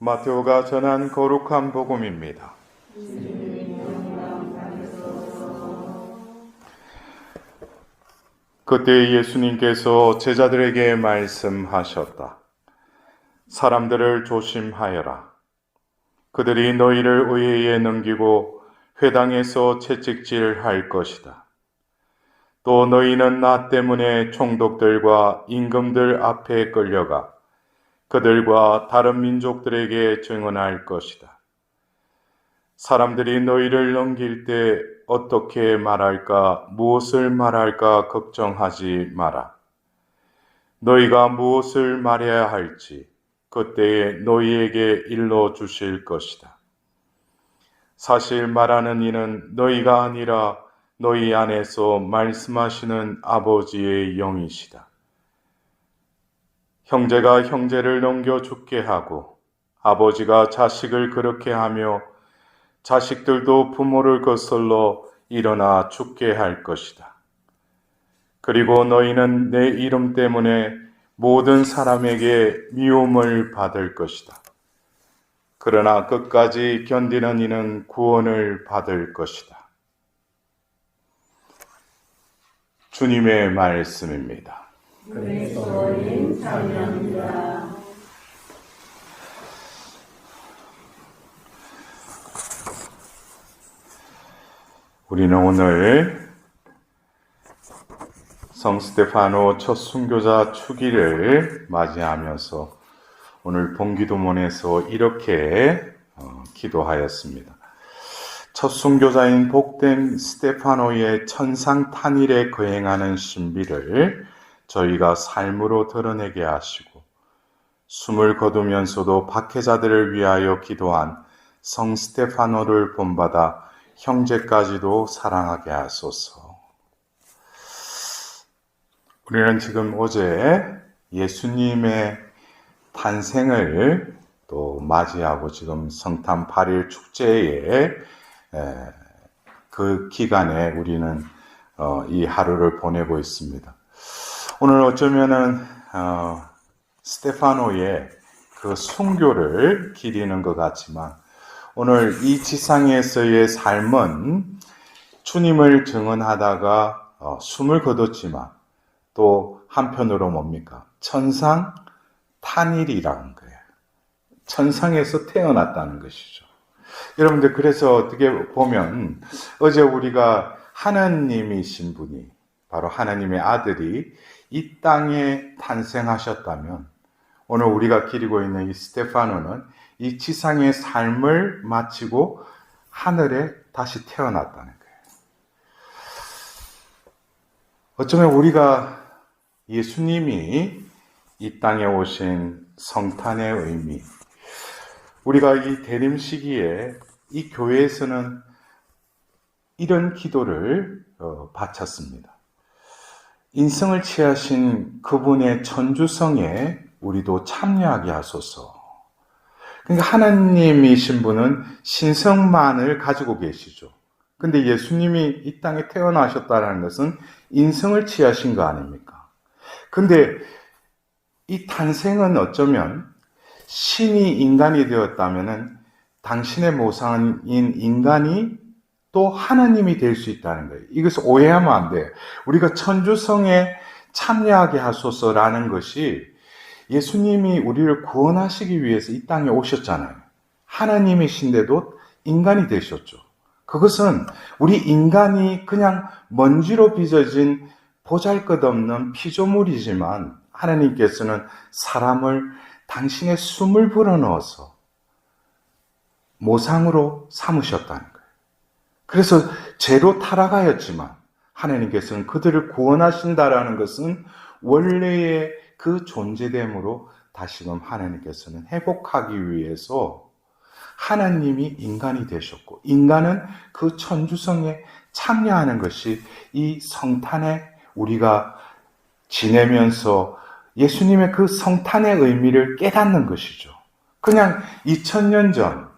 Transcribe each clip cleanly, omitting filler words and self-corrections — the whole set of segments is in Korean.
마테오가 전한 거룩한 복음입니다. 그때 예수님께서 제자들에게 말씀하셨다. 사람들을 조심하여라. 그들이 너희를 의회에 넘기고 회당에서 채찍질할 것이다. 또 너희는 나 때문에 총독들과 임금들 앞에 끌려가 그들과 다른 민족들에게 증언할 것이다. 사람들이 너희를 넘길 때 어떻게 말할까, 무엇을 말할까 걱정하지 마라. 너희가 무엇을 말해야 할지 그때에 너희에게 일러주실 것이다. 사실 말하는 이는 너희가 아니라 너희 안에서 말씀하시는 아버지의 영이시다. 형제가 형제를 넘겨 죽게 하고 아버지가 자식을 그렇게 하며 자식들도 부모를 거슬러 일어나 죽게 할 것이다. 그리고 너희는 내 이름 때문에 모든 사람에게 미움을 받을 것이다. 그러나 끝까지 견디는 이는 구원을 받을 것이다. 주님의 말씀입니다. 그리스도인 찬양합니다. 우리는 오늘 성 스테파노 첫 순교자 축일을 맞이하면서 오늘 본기도문에서 이렇게 기도하였습니다. 첫 순교자인 복된 스테파노의 천상탄일에 거행하는 신비를 저희가 삶으로 드러내게 하시고 숨을 거두면서도 박해자들을 위하여 기도한 성 스테파노를 본받아 형제까지도 사랑하게 하소서. 우리는 지금 어제 예수님의 탄생을 또 맞이하고 지금 성탄 8일 축제에 그 기간에 우리는 이 하루를 보내고 있습니다. 오늘 어쩌면은 스테파노의 그 순교를 기리는 것 같지만 오늘 이 지상에서의 삶은 주님을 증언하다가 숨을 거뒀지만 또 한편으로 뭡니까? 천상 탄일이라는 거예요. 천상에서 태어났다는 것이죠. 여러분들 그래서 어떻게 보면 어제 우리가 하나님이신 분이 바로 하나님의 아들이 이 땅에 탄생하셨다면 오늘 우리가 기리고 있는 이 스테파노는 이 지상의 삶을 마치고 하늘에 다시 태어났다는 거예요. 어쩌면 우리가 예수님이 이 땅에 오신 성탄의 의미, 우리가 이 대림 시기에 이 교회에서는 이런 기도를 바쳤습니다. 인성을 취하신 그분의 천주성에 우리도 참여하게 하소서. 그러니까 하나님이신 분은 신성만을 가지고 계시죠. 근데 예수님이 이 땅에 태어나셨다는 것은 인성을 취하신 거 아닙니까? 근데 이 탄생은 어쩌면 신이 인간이 되었다면은 당신의 모상인 인간이 또 하나님이 될 수 있다는 거예요. 이것을 오해하면 안 돼요. 우리가 천주성에 참여하게 하소서라는 것이 예수님이 우리를 구원하시기 위해서 이 땅에 오셨잖아요. 하나님이신데도 인간이 되셨죠. 그것은 우리 인간이 그냥 먼지로 빚어진 보잘것없는 피조물이지만 하나님께서는 사람을 당신의 숨을 불어넣어서 모상으로 삼으셨다는 거예요. 그래서 죄로 타락하였지만 하나님께서는 그들을 구원하신다라는 것은 원래의 그 존재됨으로 다시금 하나님께서는 회복하기 위해서 하나님이 인간이 되셨고 인간은 그 천주성에 참여하는 것이 이 성탄에 우리가 지내면서 예수님의 그 성탄의 의미를 깨닫는 것이죠. 그냥 2000년 전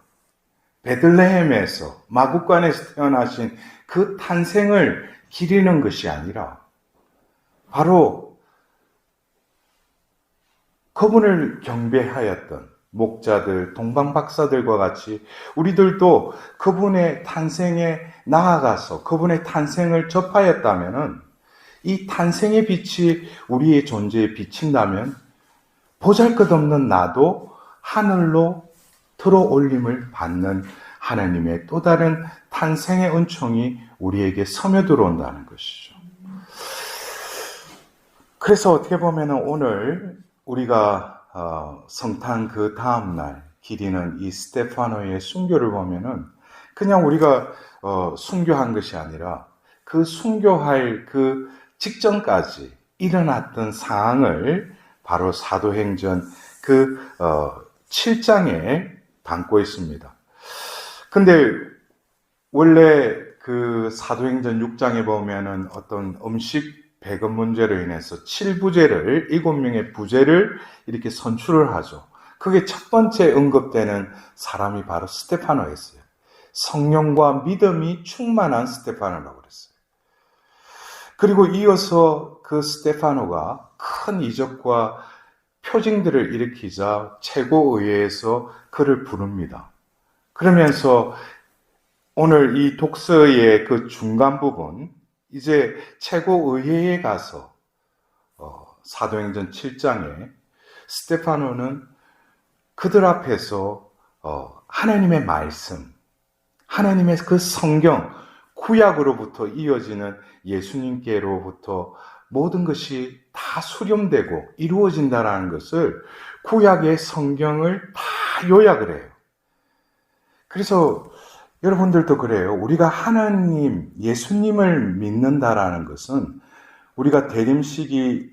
베들레헴에서 마구간에서 태어나신 그 탄생을 기리는 것이 아니라 바로 그분을 경배하였던 목자들, 동방박사들과 같이 우리들도 그분의 탄생에 나아가서 그분의 탄생을 접하였다면은 이 탄생의 빛이 우리의 존재에 비친다면 보잘것없는 나도 하늘로 들어올림을 받는 하나님의 또 다른 탄생의 은총이 우리에게 스며들어온다는 것이죠. 그래서 어떻게 보면 오늘 우리가 성탄 그 다음날 기리는 이 스테파노의 순교를 보면은 그냥 우리가 순교한 것이 아니라 그 순교할 그 직전까지 일어났던 상황을 바로 사도행전 그 7장에 담고 있습니다. 근데 원래 그 사도행전 6장에 보면은 어떤 음식 배급 문제로 인해서 7부제를 7명의 부제를 이렇게 선출을 하죠. 그게 첫 번째 언급되는 사람이 바로 스테파노였어요. 성령과 믿음이 충만한 스테파노라고 그랬어요. 그리고 이어서 그 스테파노가 큰 이적과 표징들을 일으키자 최고의회에서 그를 부릅니다. 그러면서 오늘 이 독서의 그 중간 부분, 이제 최고의회에 가서 사도행전 7장에 스테파노는 그들 앞에서 하나님의 말씀, 하나님의 그 성경, 구약으로부터 이어지는 예수님께로부터 모든 것이 다 수렴되고 이루어진다는 것을 구약의 성경을 다 요약을 해요. 그래서 여러분들도 그래요. 우리가 하나님, 예수님을 믿는다라는 것은 우리가 대림시기의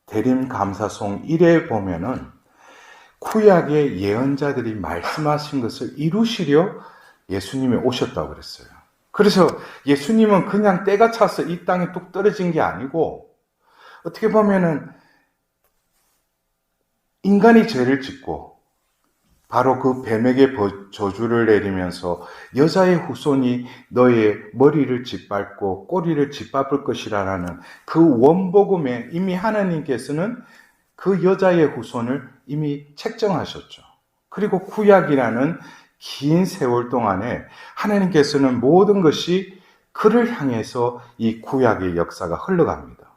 대림감사송 1에 보면은 구약의 예언자들이 말씀하신 것을 이루시려 예수님이 오셨다고 그랬어요. 그래서 예수님은 그냥 때가 차서 이 땅에 뚝 떨어진 게 아니고 어떻게 보면은 인간이 죄를 짓고 바로 그 뱀에게 저주를 내리면서 여자의 후손이 너의 머리를 짓밟고 꼬리를 짓밟을 것이라는 그 원복음에 이미 하나님께서는 그 여자의 후손을 이미 책정하셨죠. 그리고 구약이라는 긴 세월 동안에 하나님께서는 모든 것이 그를 향해서 이 구약의 역사가 흘러갑니다.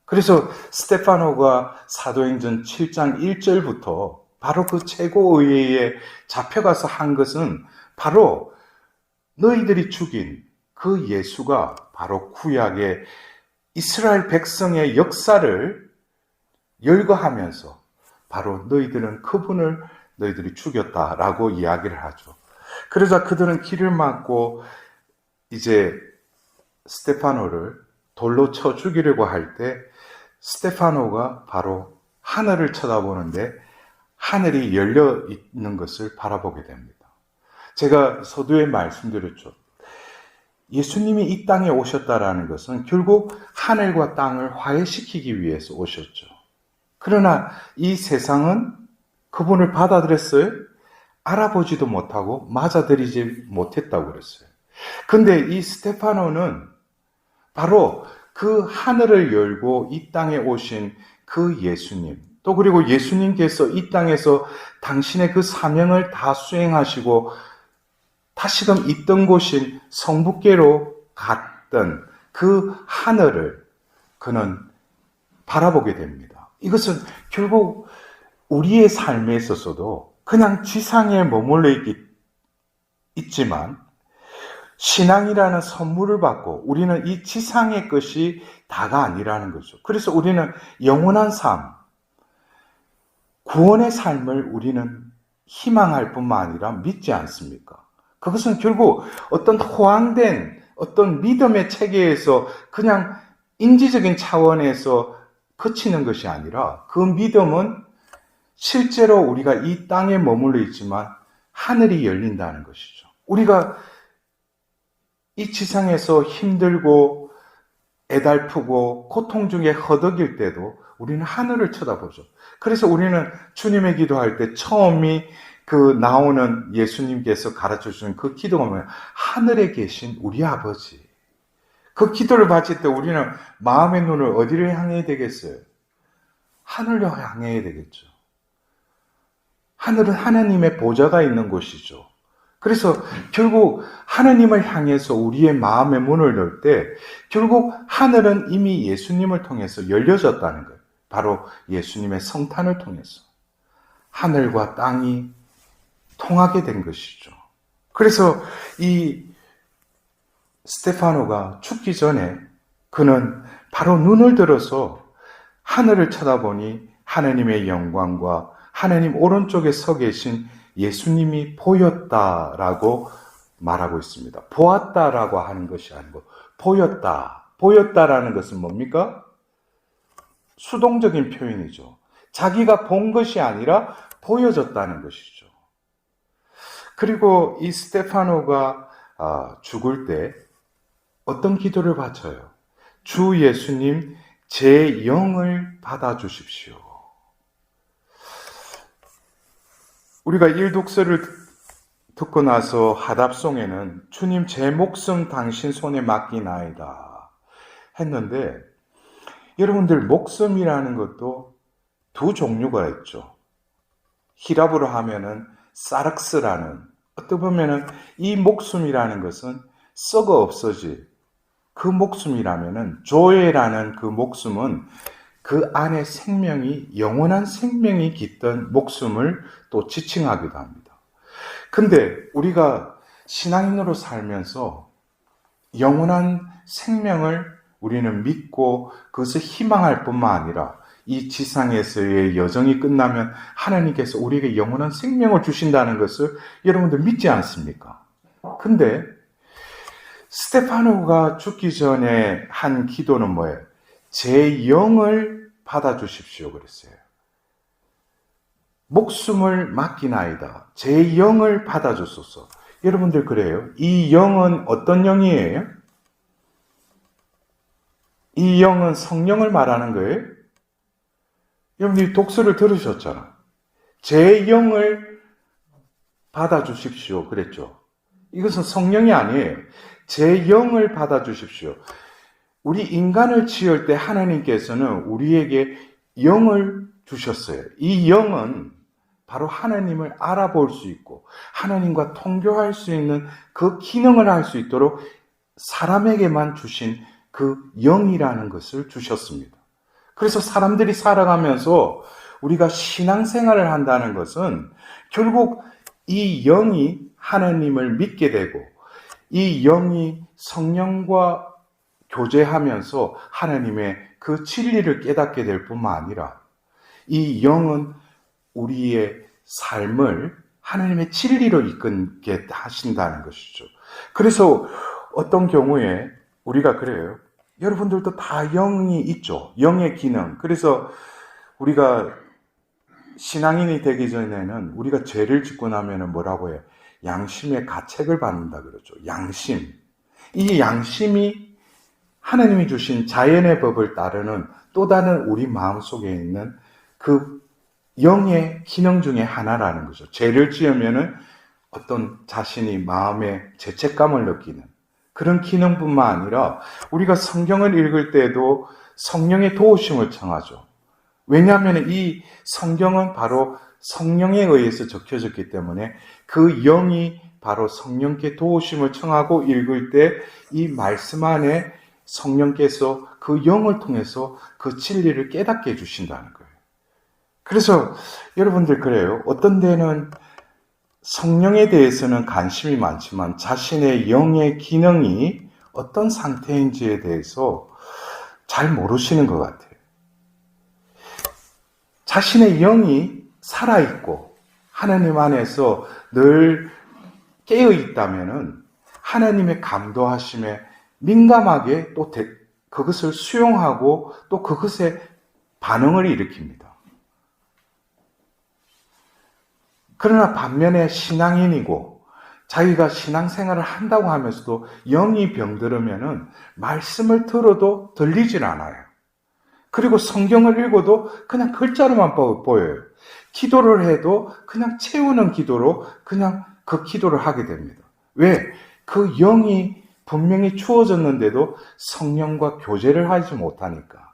그래서 스테파노가 사도행전 7장 1절부터 바로 그 최고의회에 잡혀가서 한 것은 바로 너희들이 죽인 그 예수가 바로 구약의 이스라엘 백성의 역사를 열거하면서 바로 너희들은 그분을 너희들이 죽였다라고 이야기를 하죠. 그러자 그들은 길을 막고 이제 스테파노를 돌로 쳐 죽이려고 할 때 스테파노가 바로 하늘을 쳐다보는데 하늘이 열려 있는 것을 바라보게 됩니다. 제가 서두에 말씀드렸죠. 예수님이 이 땅에 오셨다라는 것은 결국 하늘과 땅을 화해시키기 위해서 오셨죠. 그러나 이 세상은 그분을 받아들였어요? 알아보지도 못하고 맞아들이지 못했다고 그랬어요. 근데 이 스테파노는 바로 그 하늘을 열고 이 땅에 오신 그 예수님, 또 그리고 예수님께서 이 땅에서 당신의 그 사명을 다 수행하시고 다시금 있던 곳인 성북계로 갔던 그 하늘을 그는 바라보게 됩니다. 이것은 결국 우리의 삶에 있어서도 그냥 지상에 머물러 있지만 신앙이라는 선물을 받고 우리는 이 지상의 것이 다가 아니라는 거죠. 그래서 우리는 영원한 삶, 구원의 삶을 우리는 희망할 뿐만 아니라 믿지 않습니까? 그것은 결국 어떤 호황된 어떤 믿음의 체계에서 그냥 인지적인 차원에서 그치는 것이 아니라 그 믿음은 실제로 우리가 이 땅에 머물러 있지만 하늘이 열린다는 것이죠. 우리가 이 지상에서 힘들고 애달프고 고통 중에 허덕일 때도 우리는 하늘을 쳐다보죠. 그래서 우리는 주님의 기도할 때 처음이 그 나오는 예수님께서 가르쳐 주신 그 기도가 뭐예요? 하늘에 계신 우리 아버지. 그 기도를 바칠 때 우리는 마음의 눈을 어디를 향해야 되겠어요? 하늘로 향해야 되겠죠. 하늘은 하나님의 보좌가 있는 곳이죠. 그래서 결국 하나님을 향해서 우리의 마음의 문을 열 때 결국 하늘은 이미 예수님을 통해서 열려졌다는 거예요. 바로 예수님의 성탄을 통해서 하늘과 땅이 통하게 된 것이죠. 그래서 이 스테파노가 죽기 전에 그는 바로 눈을 들어서 하늘을 쳐다보니 하나님의 영광과 하나님 오른쪽에 서 계신 예수님이 보였다라고 말하고 있습니다. 보았다라고 하는 것이 아니고 보였다. 보였다라는 것은 뭡니까? 수동적인 표현이죠. 자기가 본 것이 아니라 보여졌다는 것이죠. 그리고 이 스테파노가 죽을 때 어떤 기도를 바쳐요? 주 예수님, 제 영을 받아주십시오. 우리가 일독서를 듣고 나서 하답송에는 주님 제 목숨 당신 손에 맡기나이다 했는데 여러분들 목숨이라는 것도 두 종류가 있죠. 히랍어로 하면은 사락스라는, 어떻게 보면은 이 목숨이라는 것은 썩어 없어질 그 목숨이라면은 조에라는 그 목숨은 그 안에 생명이, 영원한 생명이 깃든 목숨을 또 지칭하기도 합니다. 근데 우리가 신앙인으로 살면서 영원한 생명을 우리는 믿고 그것을 희망할 뿐만 아니라 이 지상에서의 여정이 끝나면 하나님께서 우리에게 영원한 생명을 주신다는 것을 여러분들 믿지 않습니까? 근데 스테파노가 죽기 전에 한 기도는 뭐예요? 제 영을 받아주십시오 그랬어요. 목숨을 맡기나이다. 제 영을 받아주소서. 여러분들 그래요? 이 영은 어떤 영이에요? 이 영은 성령을 말하는 거예요? 여러분들이 독서를 들으셨잖아. 제 영을 받아주십시오 그랬죠. 이것은 성령이 아니에요. 제 영을 받아주십시오. 우리 인간을 지을 때 하나님께서는 우리에게 영을 주셨어요. 이 영은 바로 하나님을 알아볼 수 있고 하나님과 통교할 수 있는 그 기능을 할 수 있도록 사람에게만 주신 그 영이라는 것을 주셨습니다. 그래서 사람들이 살아가면서 우리가 신앙생활을 한다는 것은 결국 이 영이 하나님을 믿게 되고 이 영이 성령과 교제하면서 하나님의 그 진리를 깨닫게 될 뿐만 아니라 이 영은 우리의 삶을 하나님의 진리로 이끌게 하신다는 것이죠. 그래서 어떤 경우에 우리가 그래요. 여러분들도 다 영이 있죠. 영의 기능. 그래서 우리가 신앙인이 되기 전에는 우리가 죄를 짓고 나면은 뭐라고 해요? 양심의 가책을 받는다 그러죠. 양심. 이 양심이 하나님이 주신 자연의 법을 따르는 또 다른 우리 마음속에 있는 그 영의 기능 중에 하나라는 거죠. 죄를 지으면은 어떤 자신이 마음에 죄책감을 느끼는 그런 기능뿐만 아니라 우리가 성경을 읽을 때도 성령의 도우심을 청하죠. 왜냐하면 이 성경은 바로 성령에 의해서 적혀졌기 때문에 그 영이 바로 성령께 도우심을 청하고 읽을 때 이 말씀 안에 성령께서 그 영을 통해서 그 진리를 깨닫게 해주신다는 거예요. 그래서 여러분들 그래요. 어떤 데는 성령에 대해서는 관심이 많지만 자신의 영의 기능이 어떤 상태인지에 대해서 잘 모르시는 것 같아요. 자신의 영이 살아있고 하나님 안에서 늘 깨어있다면 하나님의 감도하심에 민감하게 또 그것을 수용하고 또 그것에 반응을 일으킵니다. 그러나 반면에 신앙인이고 자기가 신앙생활을 한다고 하면서도 영이 병들으면은 말씀을 들어도 들리질 않아요. 그리고 성경을 읽어도 그냥 글자로만 보여요. 기도를 해도 그냥 채우는 기도로 그냥 그 기도를 하게 됩니다. 왜? 그 영이 분명히 주어졌는데도 성령과 교제를 하지 못하니까.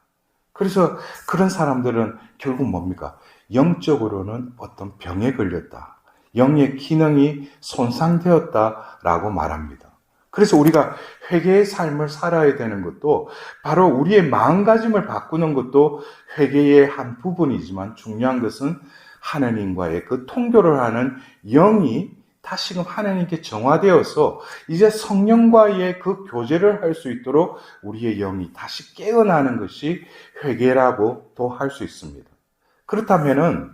그래서 그런 사람들은 결국 뭡니까? 영적으로는 어떤 병에 걸렸다. 영의 기능이 손상되었다라고 말합니다. 그래서 우리가 회개의 삶을 살아야 되는 것도 바로 우리의 마음가짐을 바꾸는 것도 회개의 한 부분이지만 중요한 것은 하나님과의 그 통교를 하는 영이 다시금 하나님께 정화되어서 이제 성령과의 그 교제를 할 수 있도록 우리의 영이 다시 깨어나는 것이 회개라고도 할 수 있습니다. 그렇다면은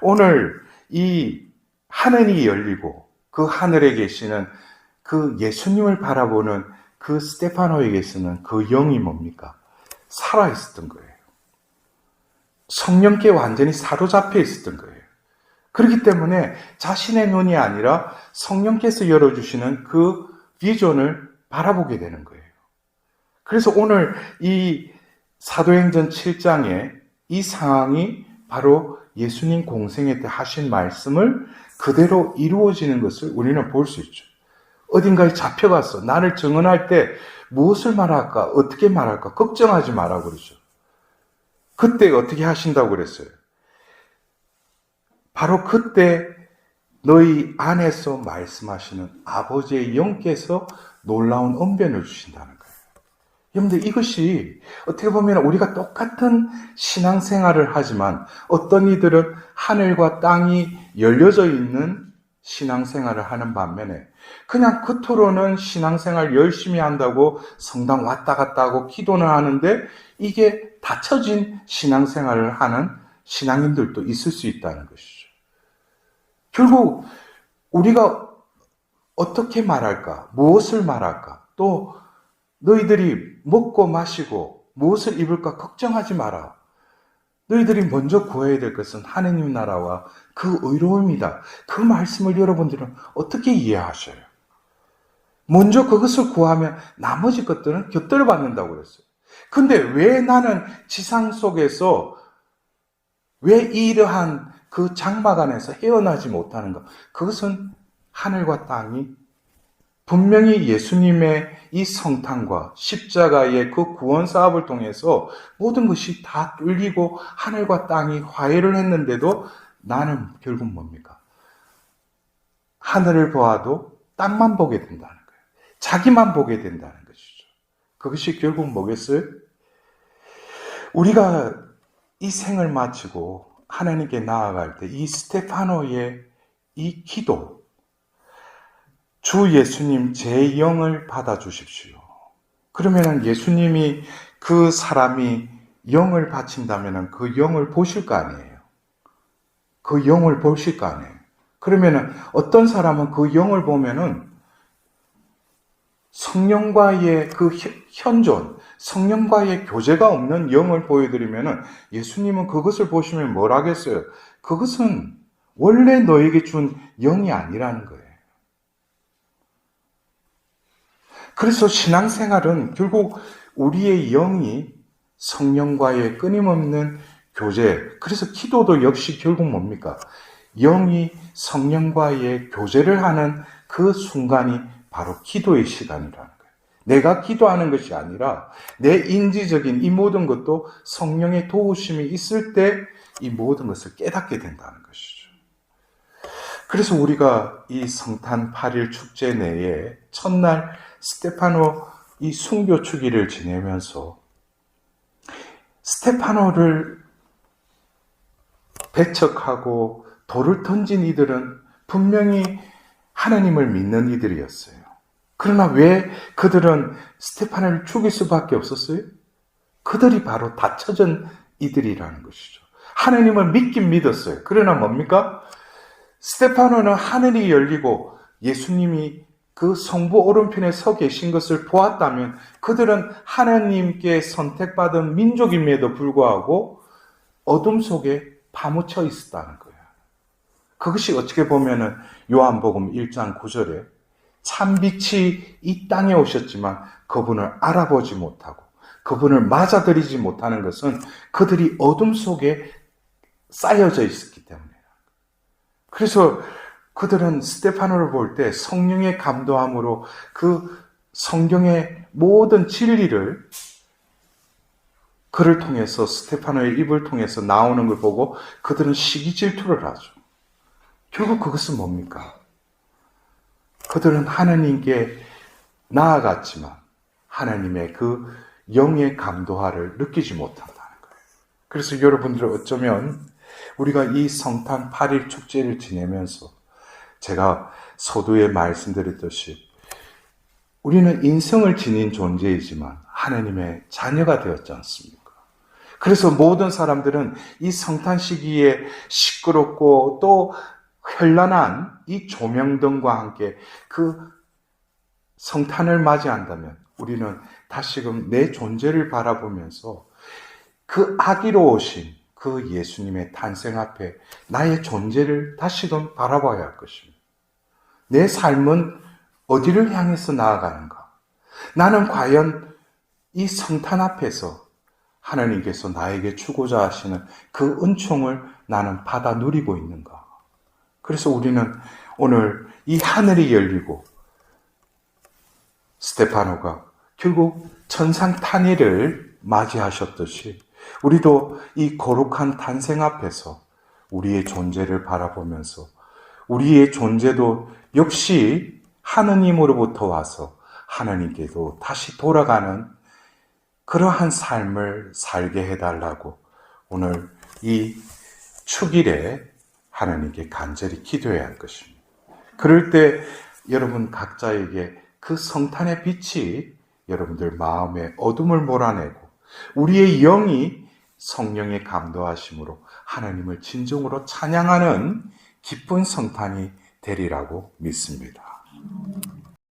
오늘 이 하늘이 열리고 그 하늘에 계시는 그 예수님을 바라보는 그 스테파노에게서는 그 영이 뭡니까? 살아있었던 거예요. 성령께 완전히 사로잡혀 있었던 거예요. 그렇기 때문에 자신의 눈이 아니라 성령께서 열어주시는 그 비전을 바라보게 되는 거예요. 그래서 오늘 이 사도행전 7장에 이 상황이 바로 예수님 공생애 때 하신 말씀을 그대로 이루어지는 것을 우리는 볼 수 있죠. 어딘가에 잡혀갔어. 나를 증언할 때 무엇을 말할까? 어떻게 말할까? 걱정하지 마라 그러죠. 그때 어떻게 하신다고 그랬어요? 바로 그때 너희 안에서 말씀하시는 아버지의 영께서 놀라운 언변을 주신다는 거예요. 여러분들 이것이 어떻게 보면 우리가 똑같은 신앙생활을 하지만 어떤 이들은 하늘과 땅이 열려져 있는 신앙생활을 하는 반면에 그냥 겉으로는 신앙생활 열심히 한다고 성당 왔다 갔다 하고 기도는 하는데 이게 닫혀진 신앙생활을 하는 신앙인들도 있을 수 있다는 것이죠. 결국 우리가 어떻게 말할까? 무엇을 말할까? 또 너희들이 먹고 마시고 무엇을 입을까 걱정하지 마라. 너희들이 먼저 구해야 될 것은 하느님 나라와 그 의로움이다. 그 말씀을 여러분들은 어떻게 이해하셔요? 먼저 그것을 구하면 나머지 것들은 곁들여 받는다고 그랬어요. 근데 왜 나는 지상 속에서 왜 이러한 그 장막 안에서 헤어나지 못하는가? 그것은 하늘과 땅이 분명히 예수님의 이 성탄과 십자가의 그 구원 사업을 통해서 모든 것이 다 뚫리고 하늘과 땅이 화해를 했는데도 나는 결국 뭡니까? 하늘을 보아도 땅만 보게 된다는 거예요. 자기만 보게 된다는 것이죠. 그것이 결국 뭐겠어요? 우리가 이 생을 마치고 하나님께 나아갈 때 이 스테파노의 이 기도, 주 예수님 제 영을 받아주십시오. 그러면 예수님이 그 사람이 영을 바친다면 그 영을 보실 거 아니에요. 그 영을 보실 거 아니에요. 그러면 어떤 사람은 그 영을 보면은 성령과의 그 현존, 성령과의 교제가 없는 영을 보여드리면은 예수님은 그것을 보시면 뭘 하겠어요? 그것은 원래 너에게 준 영이 아니라는 거예요. 그래서 신앙생활은 결국 우리의 영이 성령과의 끊임없는 교제, 그래서 기도도 역시 결국 뭡니까? 영이 성령과의 교제를 하는 그 순간이 바로 기도의 시간이라는 거예요. 내가 기도하는 것이 아니라 내 인지적인 이 모든 것도 성령의 도우심이 있을 때 이 모든 것을 깨닫게 된다는 것이죠. 그래서 우리가 이 성탄 8일 축제 내에 첫날 스테파노 이 순교 주기를 지내면서 스테파노를 배척하고 돌을 던진 이들은 분명히 하나님을 믿는 이들이었어요. 그러나 왜 그들은 스테파노를 죽일 수밖에 없었어요? 그들이 바로 닫혀진 이들이라는 것이죠. 하나님을 믿긴 믿었어요. 그러나 뭡니까? 스테파노는 하늘이 열리고 예수님이 그 성부 오른편에 서 계신 것을 보았다면 그들은 하나님께 선택받은 민족임에도 불구하고 어둠 속에 파묻혀 있었다는 거예요. 그것이 어떻게 보면은 요한복음 1장 9절에 참빛이 이 땅에 오셨지만 그분을 알아보지 못하고 그분을 맞아들이지 못하는 것은 그들이 어둠 속에 쌓여져 있었기 때문이에요. 그래서 그들은 스테파노를 볼 때 성령의 감동함으로 그 성경의 모든 진리를 그를 통해서 스테파노의 입을 통해서 나오는 걸 보고 그들은 시기 질투를 하죠. 결국 그것은 뭡니까? 그들은 하나님께 나아갔지만 하나님의 그 영의 감도하를 느끼지 못한다는 거예요. 그래서 여러분들 어쩌면 우리가 이 성탄 8일 축제를 지내면서 제가 서두에 말씀드렸듯이 우리는 인성을 지닌 존재이지만 하나님의 자녀가 되었지 않습니까? 그래서 모든 사람들은 이 성탄 시기에 시끄럽고 또 현란한 이 조명등과 함께 그 성탄을 맞이한다면 우리는 다시금 내 존재를 바라보면서 그 아기로우신 그 예수님의 탄생 앞에 나의 존재를 다시금 바라봐야 할 것입니다. 내 삶은 어디를 향해서 나아가는가? 나는 과연 이 성탄 앞에서 하나님께서 나에게 주고자 하시는 그 은총을 나는 받아 누리고 있는가? 그래서 우리는 오늘 이 하늘이 열리고 스테파노가 결국 천상탄의를 맞이하셨듯이 우리도 이 거룩한 탄생 앞에서 우리의 존재를 바라보면서 우리의 존재도 역시 하느님으로부터 와서 하나님께도 다시 돌아가는 그러한 삶을 살게 해달라고 오늘 이 축일에 하나님께 간절히 기도해야 할 것입니다. 그럴 때 여러분 각자에게 그 성탄의 빛이 여러분들 마음의 어둠을 몰아내고 우리의 영이 성령의 감도하심으로 하나님을 진정으로 찬양하는 기쁜 성탄이 되리라고 믿습니다.